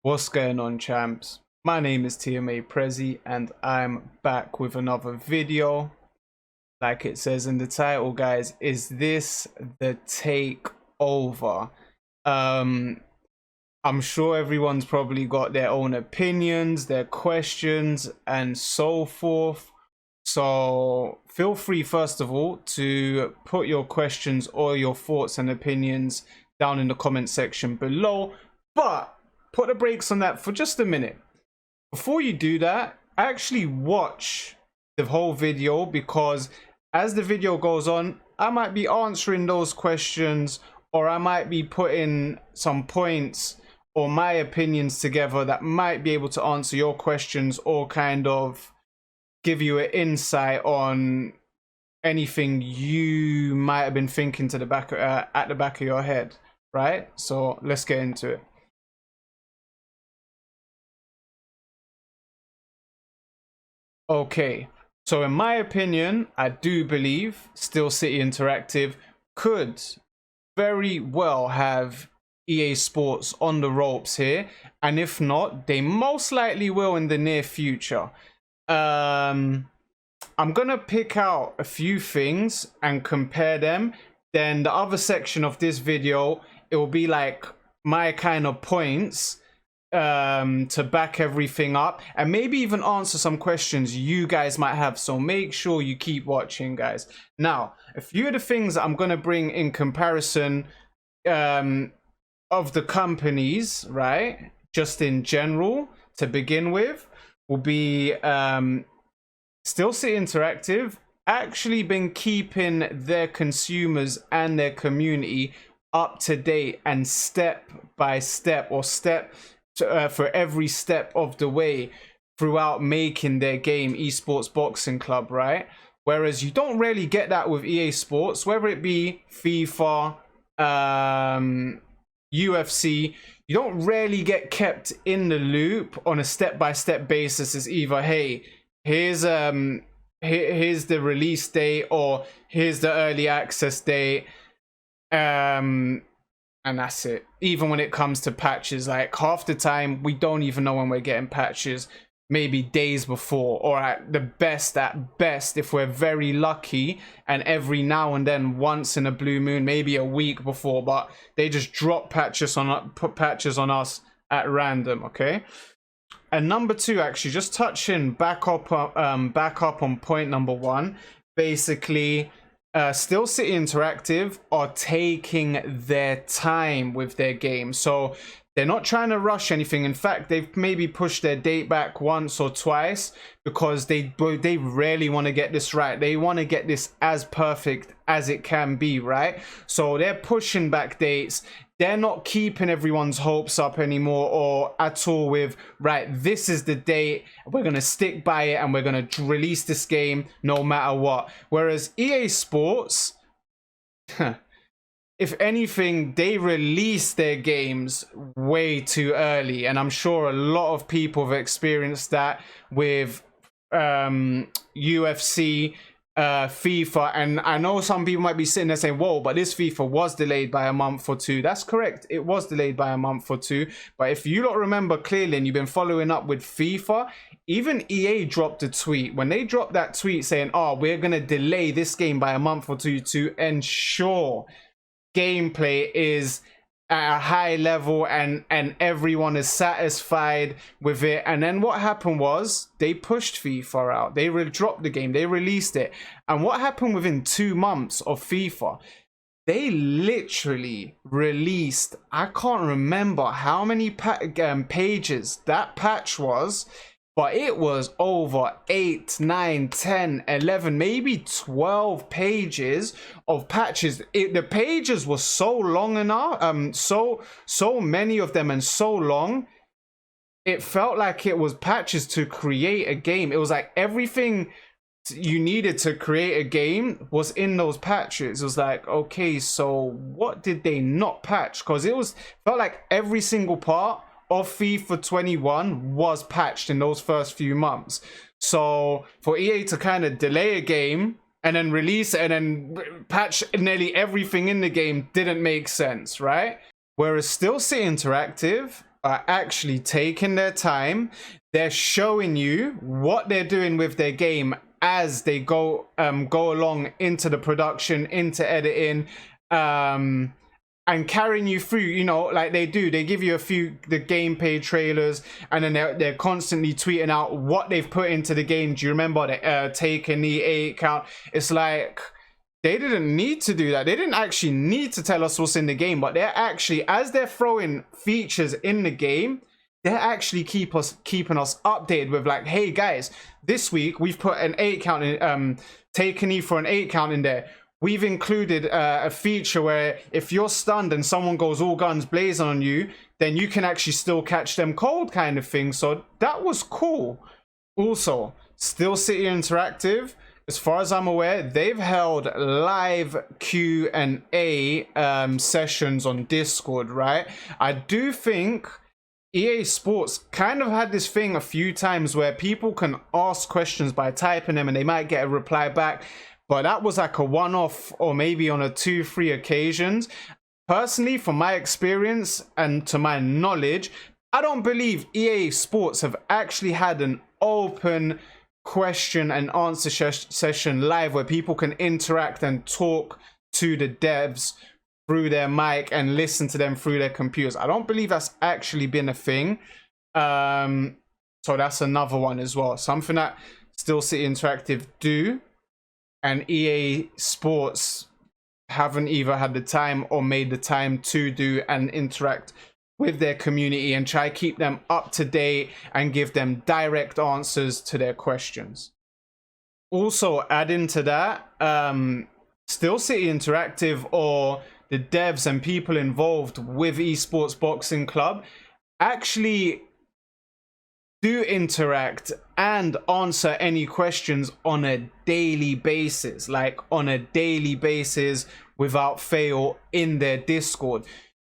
What's going on, champs? My name is TMA Prezi and I'm back with another video. Like it says in the title, guys, is this the takeover? I'm sure everyone's probably got their own opinions, their questions, and so forth. So feel free, first of all, to put your questions or your thoughts and opinions down in the comment section below. But put the brakes on that for just a minute. Before you do that, actually watch the whole video, because as the video goes on, I might be answering those questions, or I might be putting some points or my opinions together that might be able to answer your questions or kind of give you an insight on anything you might have been thinking to the back at the back of your head, right? So let's get into it. Okay, so in my opinion, I do believe Steel City Interactive could very well have EA Sports on the ropes here, and if not, they most likely will in the near future. I'm gonna pick out a few things and compare them. Then the other section of this video, it will be like my kind of points to back everything up, and maybe even answer some questions you guys might have. So make sure you keep watching, guys. Now, a few of the things that I'm going to bring in comparison of the companies, right, just in general to begin with, will be Steel City Interactive actually been keeping their consumers and their community up to date and step by step, or for every step of the way throughout making their game Esports Boxing Club, right? Whereas you don't really get that with EA Sports, whether it be FIFA, UFC, you don't really get kept in the loop on a step-by-step basis. It's either, hey, here's the release date, or here's the early access date, and that's it. Even when it comes to patches, like half the time we don't even know when we're getting patches, maybe days before, or at best, if we're very lucky, and every now and then, once in a blue moon, maybe a week before, but they just drop patches on, put patches on us at random. Okay. And number two, actually, just touching back up on point number one, basically, Steel City Interactive are taking their time with their game. So they're not trying to rush anything. In fact, they've maybe pushed their date back once or twice because they really want to get this right. They want to get this as perfect as it can be, right? So they're pushing back dates. They're not keeping everyone's hopes up anymore, or at all, with, right, this is the date, we're going to stick by it, and we're going to release this game no matter what. Whereas EA Sports, if anything, they release their games way too early. And I'm sure a lot of people have experienced that with UFC, FIFA, and I know some people might be sitting there saying, whoa, but this FIFA was delayed by a month or two. That's correct, it was delayed by a month or two. But if you don't remember clearly, and you've been following up with FIFA, even EA dropped a tweet. When they dropped that tweet saying, oh, we're gonna delay this game by a month or two to ensure gameplay is at a high level and everyone is satisfied with it. And then what happened was they pushed FIFA out. They dropped the game, they released it. And what happened within 2 months of FIFA? They literally released, I can't remember how many pages that patch was, but it was over 8, 9, 10, 11, maybe 12 pages of patches. The pages were so long enough, so many of them and so long, it felt like it was patches to create a game. It was like everything you needed to create a game was in those patches. It was like, okay, so what did they not patch? Because it felt like every single part of FIFA 21 was patched in those first few months. So for EA to kind of delay a game and then release it and then patch nearly everything in the game didn't make sense, right? Whereas Steel City Interactive are actually taking their time. They're showing you what they're doing with their game as they go along into the production, into editing, and carrying you through, you know, like they do. They give you the gameplay trailers, and then they're constantly tweeting out what they've put into the game. Do you remember the take a knee 8 count? It's like, they didn't need to do that. They didn't actually need to tell us what's in the game, but they're actually, as they're throwing features in the game, they're actually keeping us updated with like, hey guys, this week we've put an 8 count in, take a knee for an 8 count in there. We've included a feature where if you're stunned and someone goes all guns blazing on you, then you can actually still catch them cold, kind of thing. So that was cool. Also, Steel City Interactive, as far as I'm aware, they've held live Q&A sessions on Discord, right? I do think EA Sports kind of had this thing a few times where people can ask questions by typing them and they might get a reply back. But that was like a one-off, or maybe on a 2-3 occasions. Personally, from my experience and to my knowledge, I don't believe EA Sports have actually had an open question and answer session live where people can interact and talk to the devs through their mic and listen to them through their computers. I don't believe that's actually been a thing. So that's another one as well. Something that Steel City Interactive do, and EA Sports haven't either had the time or made the time to do and interact with their community and try to keep them up to date and give them direct answers to their questions. Also, adding to that, Steel City Interactive, or the devs and people involved with Esports Boxing Club, actually do interact and answer any questions on a daily basis, like on a daily basis without fail in their Discord.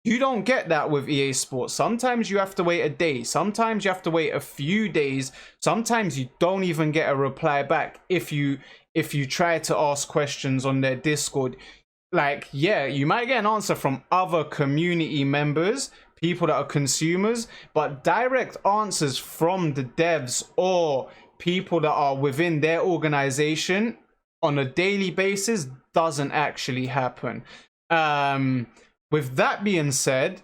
You don't get that with EA Sports. Sometimes you have to wait a day, sometimes you have to wait a few days, sometimes you don't even get a reply back if you try to ask questions on their Discord. Like, yeah, you might get an answer from other community members, people that are consumers, but direct answers from the devs or people that are within their organization on a daily basis doesn't actually happen. With that being said,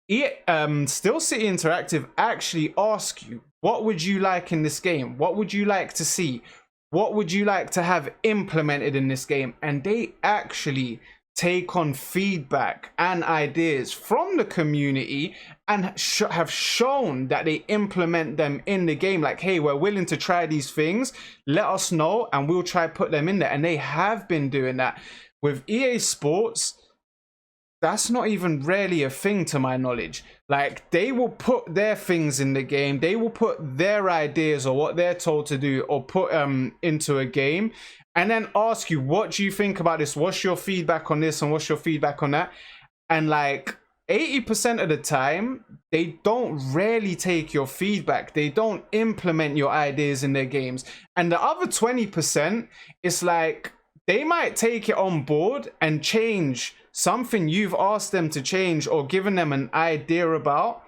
Steel City Interactive actually ask you, what would you like in this game? What would you like to see? What would you like to have implemented in this game? And they actually take on feedback and ideas from the community and have shown that they implement them in the game. Like, hey, we're willing to try these things, let us know and we'll try put them in there. And they have been doing that. With EA Sports, that's not even really a thing to my knowledge. Like, they will put their things in the game, they will put their ideas or what they're told to do or put into a game, and then ask you, what do you think about this? What's your feedback on this and what's your feedback on that? And like 80% of the time, they don't really take your feedback. They don't implement your ideas in their games. And the other 20%, it's like they might take it on board and change something you've asked them to change or given them an idea about,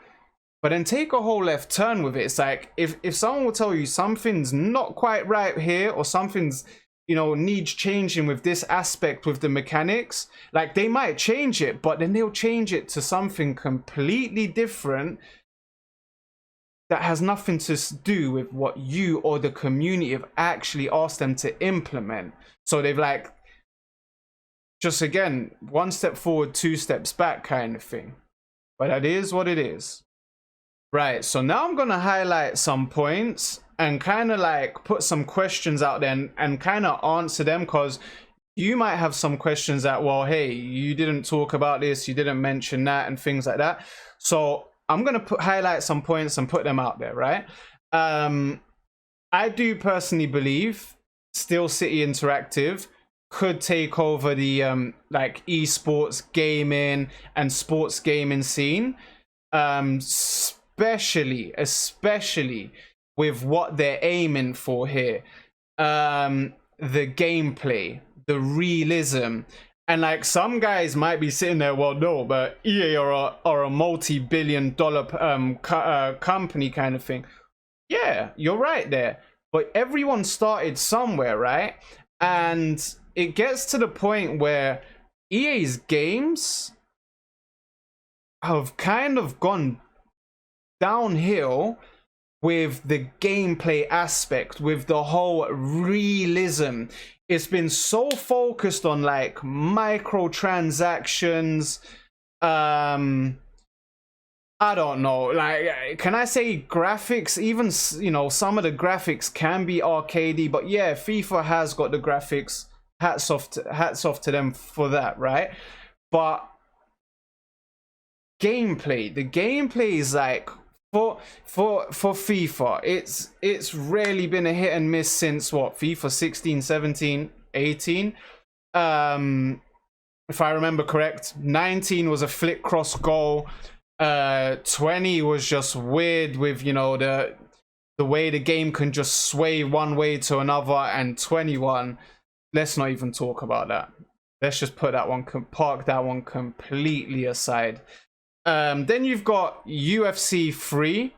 but then take a whole left turn with it. It's like, if someone will tell you something's not quite right here, or something's, you know, needs changing with this aspect with the mechanics, like they might change it, but then they'll change it to something completely different that has nothing to do with what you or the community have actually asked them to implement. So they've like, just again, one step forward, 2 steps back kind of thing. But that is what it is. Right, so now I'm going to highlight some points and kind of like put some questions out there and kind of answer them, because you might have some questions that, well, hey, you didn't talk about this, you didn't mention that, and things like that. So I'm going to highlight some points and put them out there, right? I do personally believe Steel City Interactive could take over the like esports gaming and sports gaming scene, especially with what they're aiming for here. The gameplay, the realism, And like some guys might be sitting there, well, no, but EA are a multi-billion-dollar company kind of thing. Yeah, you're right there. But everyone started somewhere, right? And it gets to the point where EA's games have kind of gone downhill with the gameplay aspect, with the whole realism. It's been so focused on like microtransactions. I don't know, like, can I say graphics? Even, you know, some of the graphics can be arcadey, but yeah, FIFA has got the graphics. Hats off to them for that, right? But gameplay, the gameplay is like, for FIFA, it's really been a hit and miss since what, FIFA 16, 17, 18. If I remember correct, 19 was a flick cross goal. 20 was just weird with, you know, the way the game can just sway one way to another, and 21, let's not even talk about that. Let's just put that one, park that one completely aside. Then you've got UFC 3.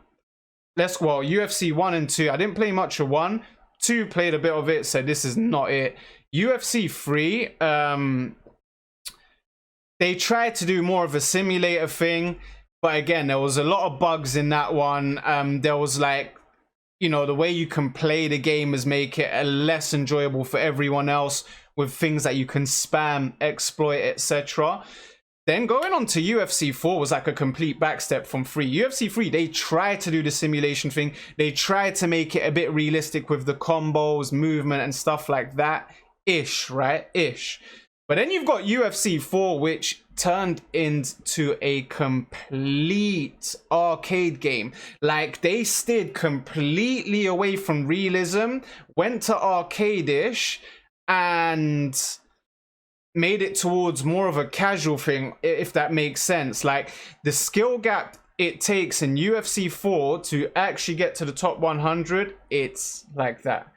UFC 1 and 2. I didn't play much of 1. 2 played a bit of it, so this is not it. UFC 3, they tried to do more of a simulator thing, but again, there was a lot of bugs in that one. There was like, you know, the way you can play the game is make it less enjoyable for everyone else, with things that you can spam, exploit, etc. Then going on to UFC 4 was like a complete backstep from 3. UFC 3, they tried to do the simulation thing. They tried to make it a bit realistic with the combos, movement, and stuff like that. Ish, right? Ish. But then you've got UFC 4, which turned into a complete arcade game. Like, they steered completely away from realism, went to arcade-ish, and made it towards more of a casual thing, if that makes sense. Like, the skill gap it takes in UFC 4 to actually get to the top 100, it's like that.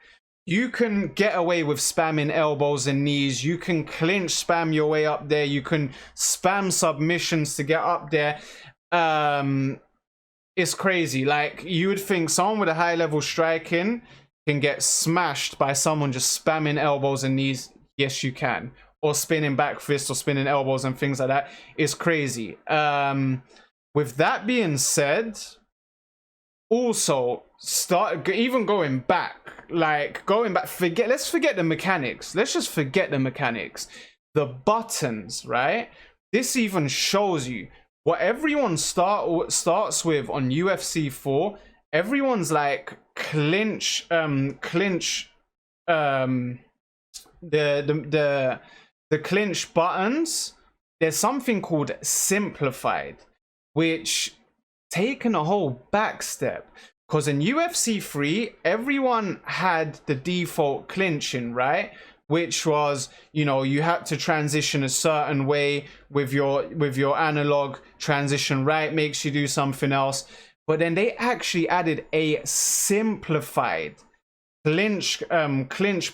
You can get away with spamming elbows and knees. You can clinch spam your way up there. You can spam submissions to get up there. It's crazy. Like, you would think someone with a high level striking can get smashed by someone just spamming elbows and knees. Yes, you can. Or spinning back fists or spinning elbows and things like that. It's crazy. With that being said, also even going back, let's forget the mechanics. Let's just forget the mechanics. The buttons, right? This even shows you what everyone starts with on UFC 4. Everyone's like clinch the clinch buttons. There's something called simplified, which taken a whole back step, because in UFC 3 everyone had the default clinching, right? Which was, you know, you had to transition a certain way with your analog. Transition right makes you do something else. But then they actually added a simplified clinch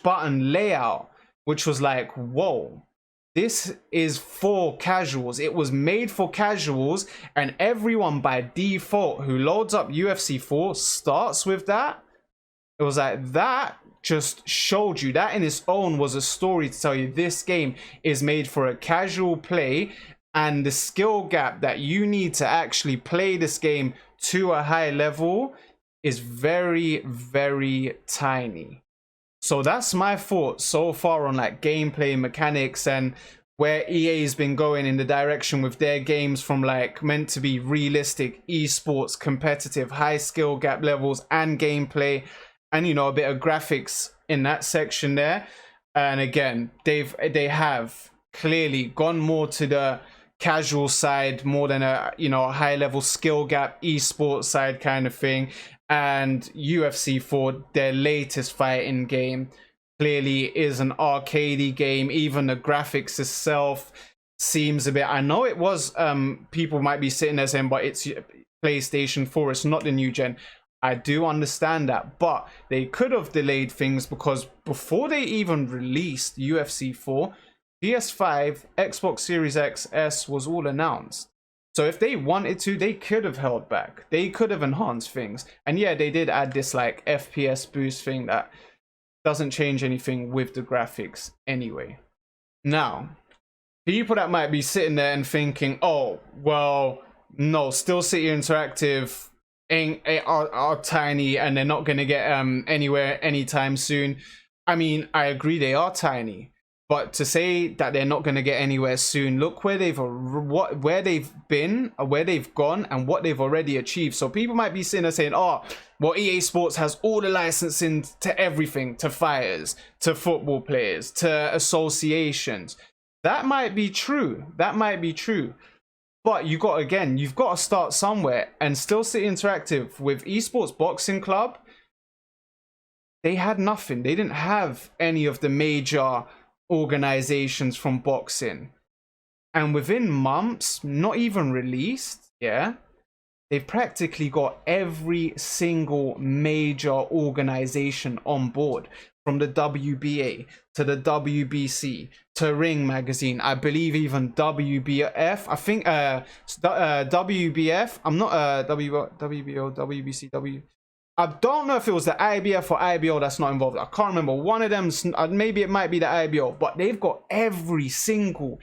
button layout, which was like, whoa, this is for casuals. It was made for casuals, and everyone by default who loads up UFC 4 starts with that. It was like, that just showed you, that in its own was a story to tell you this game is made for a casual play, and the skill gap that you need to actually play this game to a high level is very, very tiny. So that's my thoughts so far on like gameplay mechanics and where EA has been going in the direction with their games, from like meant to be realistic, esports, competitive, high skill gap levels and gameplay, and, you know, a bit of graphics in that section there. And again, they have clearly gone more to the casual side more than a, you know, a high level skill gap esports side kind of thing. And UFC 4, their latest fighting game, clearly is an arcadey game. Even the graphics itself seems a bit, I know it was people might be sitting there saying, but it's PlayStation 4, it's not the new gen. I do understand that, but they could have delayed things, because before they even released UFC 4, PS5, Xbox Series X, S was all announced. So if they wanted to, they could have held back. They could have enhanced things. And yeah, they did add this like FPS boost thing that doesn't change anything with the graphics anyway. Now, people that might be sitting there and thinking, oh, well, no, Still City Interactive are tiny and they're not going to get anywhere anytime soon. I mean, I agree they are tiny. But to say that they're not going to get anywhere soon, look where they've been, where they've gone, and what they've already achieved. So people might be sitting there saying, "Oh, well, EA Sports has all the licensing to everything, to fighters, to football players, to associations." That might be true. That might be true. But you've got to start somewhere. And Still City Interactive with Esports Boxing Club, they had nothing. They didn't have any of the major organizations from boxing, and within months, not even released, yeah, they've practically got every single major organization on board, from the WBA to the WBC to Ring Magazine, I believe even WBF, I think WBF, I'm not WBO, WBC, I don't know if it was the IBF or IBO that's not involved. I can't remember. One of them, maybe it might be the IBO, but they've got every single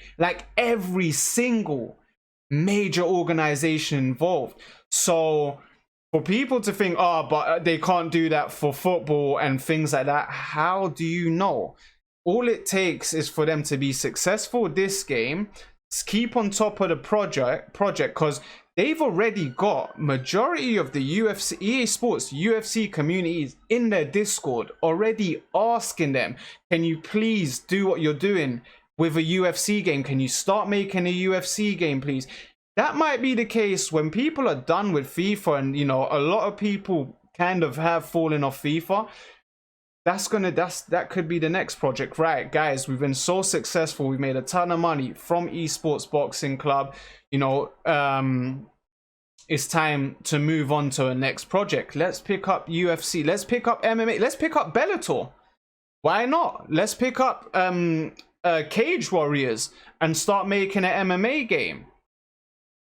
major organization involved. So for people to think, oh, but they can't do that for football and things like that, how do you know? All it takes is for them to be successful with this game, keep on top of the project, because they've already got majority of the UFC, EA Sports UFC communities in their Discord already asking them, can you please do what you're doing with a UFC game? Can you start making a UFC game, please? That might be the case when people are done with FIFA, and you know, a lot of people kind of have fallen off FIFA. That could be the next project, right? Guys, we've been so successful. We've made a ton of money from Esports Boxing Club. You know, it's time to move on to a next project. Let's pick up UFC. Let's pick up MMA. Let's pick up Bellator. Why not? Let's pick up Cage Warriors and start making an MMA game.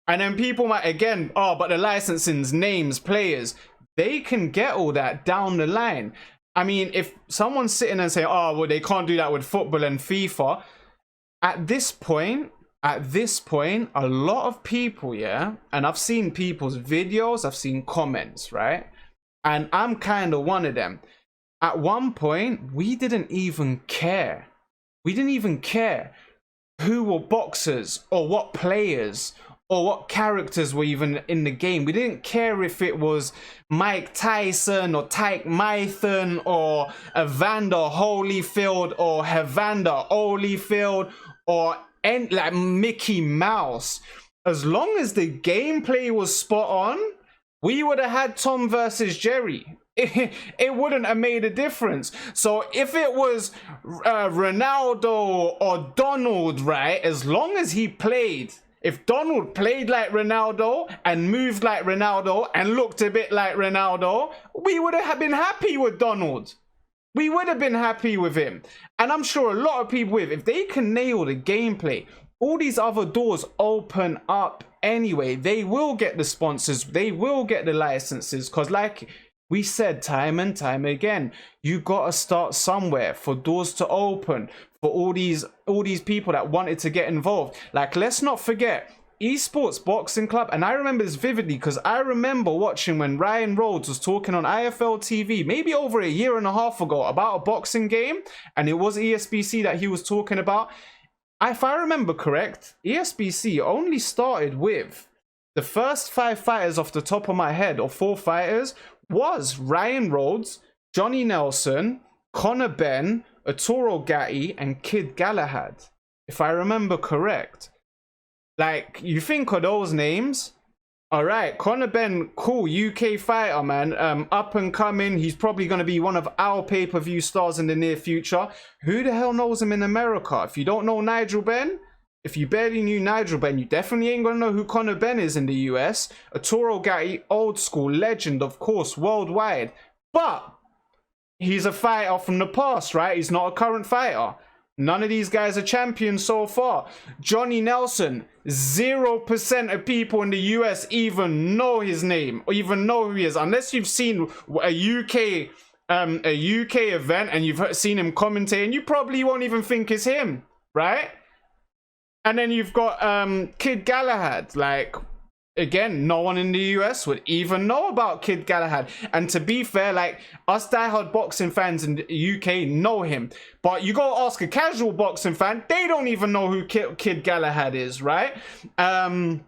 And then people might, again, oh, but the licensing's names, players, they can get all that down the line. I mean, if someone's sitting and saying, oh, well, they can't do that with football and FIFA, at this point, a lot of people, yeah, and I've seen people's videos, I've seen comments, right? And I'm kind of one of them. At one point, we didn't even care. We didn't even care who were boxers or what players or what characters were even in the game. We didn't care if it was Mike Tyson or Tyke Mython or Evander Holyfield or Evander Holyfield or like Mickey Mouse. As long as the gameplay was spot on, we would have had Tom versus Jerry. It wouldn't have made a difference. So if it was Ronaldo or Donald, right, as long as he played, if Donald played like Ronaldo and moved like Ronaldo and looked a bit like Ronaldo, we would have been happy with Donald. We would have been happy with him. And I'm sure a lot of people if they can nail the gameplay, all these other doors open up anyway. They will get the sponsors. They will get the licenses. Because like we said time and time again, you got to start somewhere for doors to open for all these people that wanted to get involved. Like, let's not forget, Esports Boxing Club, and I remember this vividly because I remember watching when Ryan Rhodes was talking on IFL TV maybe over a year and a half ago about a boxing game, and it was ESBC that he was talking about. If I remember correct, ESBC only started with the first 5 fighters off the top of my head, or 4 fighters, was Ryan Rhodes, Johnny Nelson, Conor Benn, Arturo Gatti, and Kid Galahad, if I remember correct. Like, you think of those names, all right, Conor Benn, cool, UK fighter, man, up and coming. He's probably going to be one of our pay-per-view stars in the near future. Who the hell knows him in America? If you don't know Nigel Benn, if you barely knew Nigel Benn, you definitely ain't going to know who Conor Benn is in the US. Arturo Gatti, old school, legend, of course, worldwide. But he's a fighter from the past, right? He's not a current fighter. None of these guys are champions so far. Johnny Nelson, 0% of people in the US even know his name or even know who he is, unless you've seen a UK event and you've seen him commentate, and you probably won't even think it's him, right? And then you've got Kid Galahad. Like, again, no one in the US would even know about Kid Galahad. And to be fair, like, us diehard boxing fans in the UK know him. But you go ask a casual boxing fan, they don't even know who Kid Galahad is, right? And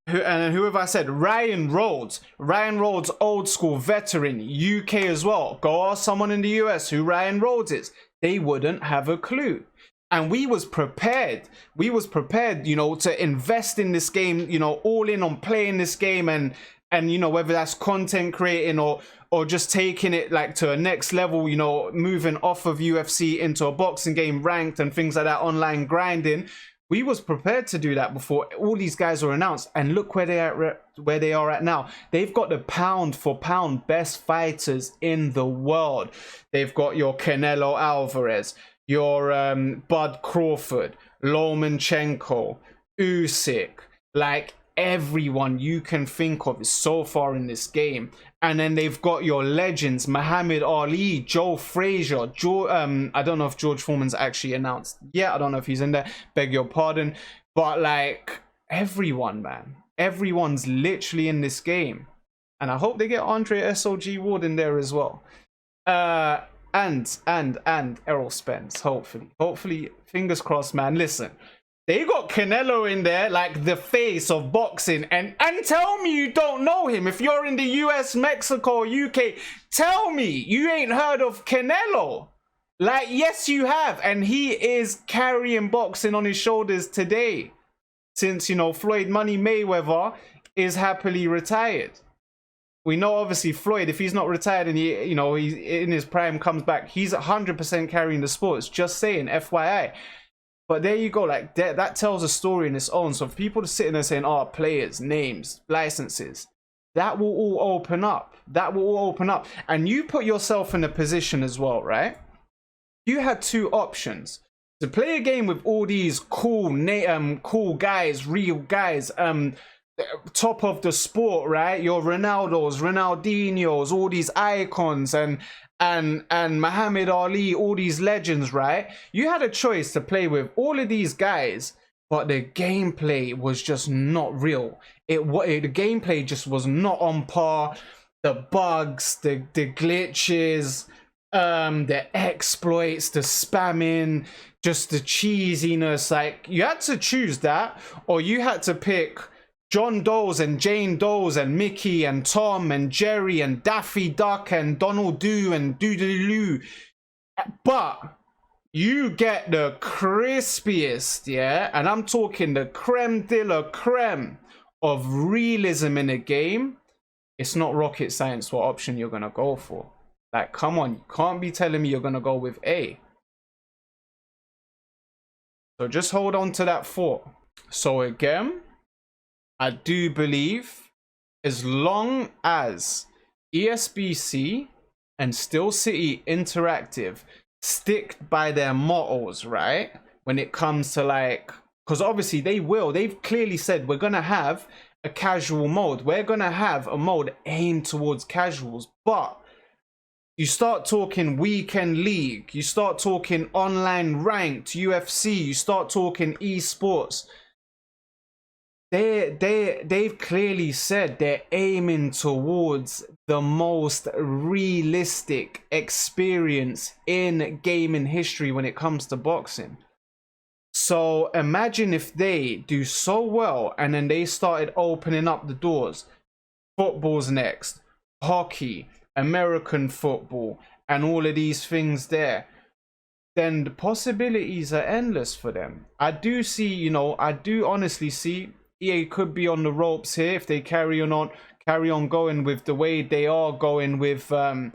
who have I said? Ryan Rhodes, old school veteran, UK as well. Go ask someone in the US who Ryan Rhodes is. They wouldn't have a clue. And we was prepared, you know, to invest in this game, you know, all in on playing this game, and you know, whether that's content creating or just taking it like to a next level, you know, moving off of UFC into a boxing game, ranked and things like that, online grinding. We was prepared to do that before all these guys were announced, and look where they are at now. They've got the pound for pound best fighters in the world. They've got your Canelo Alvarez, your Bud Crawford, Lomachenko, Usyk, like everyone you can think of is so far in this game. And then they've got your legends, Muhammad Ali, Joe Frazier, I don't know if George Foreman's actually announced yet. I don't know if he's in there, beg your pardon. But like everyone, man, everyone's literally in this game. And I hope they get Andre SOG Ward in there as well. And Errol Spence, hopefully, fingers crossed, man. Listen, they got Canelo in there, like the face of boxing, and tell me you don't know him. If you're in the US, Mexico, UK, tell me you ain't heard of Canelo. Like, yes, you have, and he is carrying boxing on his shoulders today, since, you know, Floyd Money Mayweather is happily retired. We know, obviously, Floyd, if he's not retired and he, you know, he's in his prime, comes back, he's 100% carrying the sports. Just saying, FYI. But there you go, like that tells a story in its own. So for people to sit in there saying, "Oh, players, names, licenses," that will all open up. That will all open up, and you put yourself in a position as well, right? You had two options: to play a game with all these cool guys, real guys, top of the sport, right? Your Ronaldos, Ronaldinhos, all these icons, and Muhammad Ali, all these legends, right? You had a choice to play with all of these guys, but the gameplay was just not real. The gameplay just was not on par. The bugs, the glitches, the exploits, the spamming, just the cheesiness. Like, you had to choose that, or you had to pick John Doe's and Jane Doe's and Mickey and Tom and Jerry and Daffy Duck and Donald Doo and Doodaloo. But you get the crispiest, yeah? And I'm talking the creme de la creme of realism in a game. It's not rocket science what option you're going to go for. Like, come on, you can't be telling me you're going to go with A. So just hold on to that thought. So again, I do believe as long as ESBC and Steel City Interactive stick by their mottos, right? When it comes to, like, because obviously they've clearly said we're going to have a casual mode. We're going to have a mode aimed towards casuals. But you start talking weekend league, you start talking online ranked UFC, you start talking esports. They've clearly said they're aiming towards the most realistic experience in gaming history when it comes to boxing. So imagine if they do so well and then they started opening up the doors. Football's next, hockey, American football, and all of these things there. Then the possibilities are endless for them. I do see, you know, I do honestly see EA could be on the ropes here if they carry on going with the way they are going with the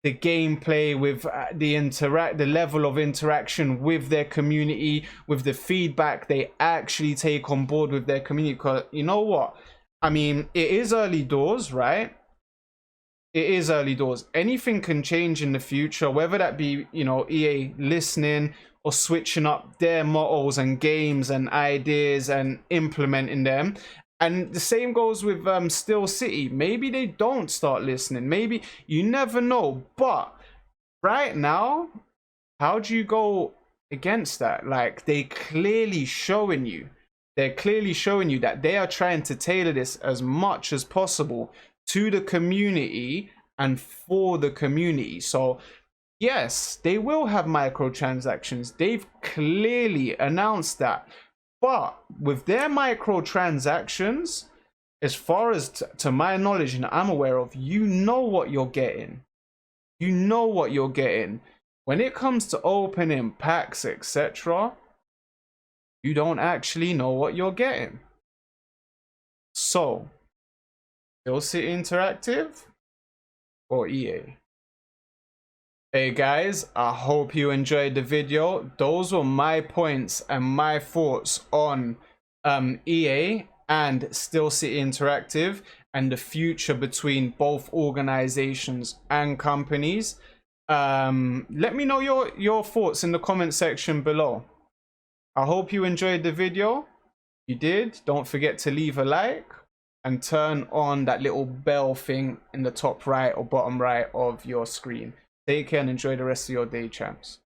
gameplay, with the level of interaction with their community, with the feedback they actually take on board with their community. Because you know what, I mean, it is early doors, right? It is early doors. Anything can change in the future, whether that be, you know, EA listening or switching up their mottos and games and ideas and implementing them. And the same goes with Still City. Maybe they don't start listening. Maybe, you never know. But right now, how do you go against that? Like, they're clearly showing you that they are trying to tailor this as much as possible to the community and for the community. So yes, they will have microtransactions. They've clearly announced that. But with their microtransactions, as far as to my knowledge and I'm aware of, you know what you're getting. You know what you're getting. When it comes to opening packs, etc., you don't actually know what you're getting. So, Still City Interactive or EA? Hey guys, I hope you enjoyed the video. Those were my points and my thoughts on EA and Still City Interactive and the future between both organizations and companies. Let me know your thoughts in the comment section below. I hope you enjoyed the video. If you did, don't forget to leave a like and turn on that little bell thing in the top right or bottom right of your screen. Take care and enjoy the rest of your day, champs.